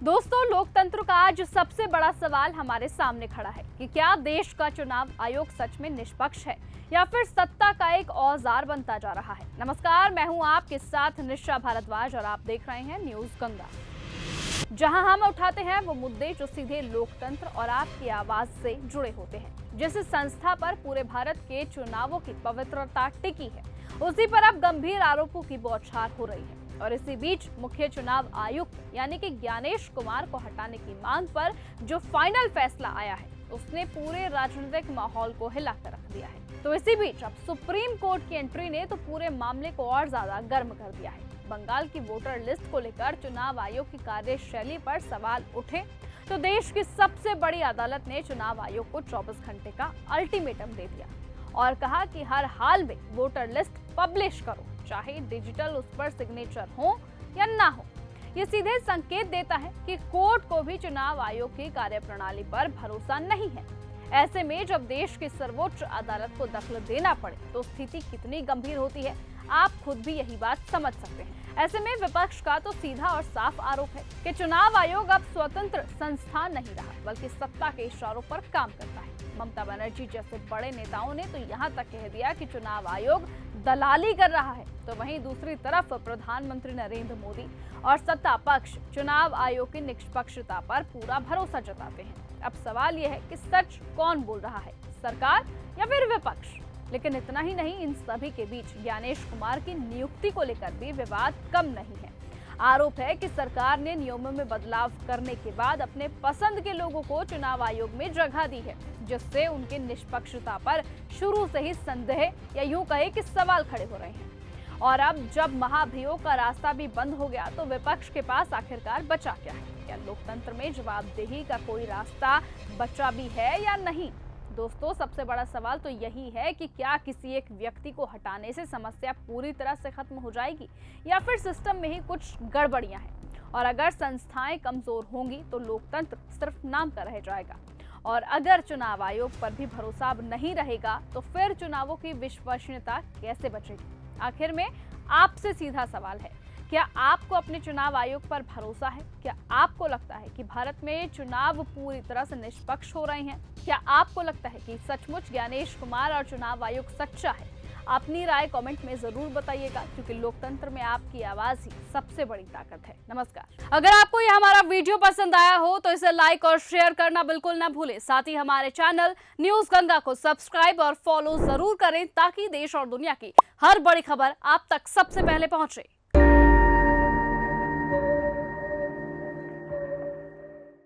दोस्तों, लोकतंत्र का आज सबसे बड़ा सवाल हमारे सामने खड़ा है कि क्या देश का चुनाव आयोग सच में निष्पक्ष है या फिर सत्ता का एक औजार बनता जा रहा है। नमस्कार, मैं हूं आपके साथ निशा भारद्वाज और आप देख रहे हैं न्यूज गंगा, जहां हम उठाते हैं वो मुद्दे जो सीधे लोकतंत्र और आपकी आवाज से जुड़े होते हैं। जिस संस्था पर पूरे भारत के चुनावों की पवित्रता टिकी है, उसी पर अब गंभीर आरोपों की बौछार हो रही है। और इसी बीच मुख्य चुनाव आयुक्त यानी कि ज्ञानेश कुमार को हटाने की मांग पर जो फाइनल फैसला आया है, उसने पूरे राजनीतिक माहौल को हिलाकर रख दिया है। तो इसी बीच अब सुप्रीम कोर्ट की एंट्री ने तो पूरे मामले को और ज्यादा गर्म कर दिया है। बंगाल की वोटर लिस्ट को लेकर चुनाव आयोग की कार्यशैली पर सवाल उठे तो देश की सबसे बड़ी अदालत ने चुनाव आयोग को 24 घंटे का अल्टीमेटम दे दिया और कहा कि हर हाल में वोटर लिस्ट पब्लिश करो, चाहे डिजिटल उस पर सिग्नेचर हो या ना हो। ये सीधे संकेत देता है कि कोर्ट को भी चुनाव आयोग की कार्यप्रणाली पर भरोसा नहीं है। ऐसे में जब देश की सर्वोच्च अदालत को दखल देना पड़े तो स्थिति कितनी गंभीर होती है, आप खुद भी यही बात समझ सकते हैं। ऐसे में विपक्ष का तो सीधा और साफ आरोप है कि चुनाव आयोग अब स्वतंत्र संस्थान नहीं रहा, बल्कि सत्ता के इशारों पर काम करता है। ममता बनर्जी जैसे बड़े नेताओं ने तो यहाँ तक कह दिया कि चुनाव आयोग दलाली कर रहा है, तो वहीं दूसरी तरफ प्रधानमंत्री नरेंद्र मोदी और सत्ता पक्ष चुनाव आयोग की निष्पक्षता पर पूरा भरोसा जताते हैं। अब सवाल यह है कि सच कौन बोल रहा है, सरकार या फिर विपक्ष। लेकिन इतना ही नहीं, इन सभी के बीच ज्ञानेश कुमार की नियुक्ति को लेकर भी विवाद कम नहीं है। आरोप है कि सरकार ने नियमों में बदलाव करने के बाद अपने पसंद के लोगों को चुनाव आयोग में जगह दी है, जिससे उनकी निष्पक्षता पर शुरू से ही संदेह या यूं कहे कि सवाल खड़े हो रहे हैं। और अब जब महाभियोग का रास्ता भी बंद हो गया तो विपक्ष के पास आखिरकार बचा क्या है? क्या लोकतंत्र में जवाबदेही का कोई रास्ता बचा भी है या नहीं? दोस्तों, सबसे बड़ा सवाल तो यही है कि क्या किसी एक व्यक्ति को हटाने से समस्या पूरी तरह से खत्म हो जाएगी या फिर सिस्टम में ही कुछ गड़बड़ियां हैं। और अगर संस्थाएं कमजोर होंगी तो लोकतंत्र सिर्फ नाम का रह जाएगा। और अगर चुनाव आयोग पर भी भरोसा अब नहीं रहेगा तो फिर चुनावों की विश्वसनीयता कैसे बचेगी? आखिर में आपसे सीधा सवाल है, क्या आपको अपने चुनाव आयोग पर भरोसा है? क्या आपको लगता है कि भारत में चुनाव पूरी तरह से निष्पक्ष हो रहे हैं? क्या आपको लगता है कि सचमुच ज्ञानेश कुमार और चुनाव आयोग सच्चा है? अपनी राय कमेंट में जरूर बताइएगा, क्योंकि लोकतंत्र में आपकी आवाज ही सबसे बड़ी ताकत है। नमस्कार। अगर आपको यह हमारा वीडियो पसंद आया हो तो इसे लाइक और शेयर करना बिल्कुल ना भूलें। साथ ही हमारे चैनल न्यूज गंगा को सब्सक्राइब और फॉलो जरूर करें, ताकि देश और दुनिया की हर बड़ी खबर आप तक सबसे पहले पहुंचे।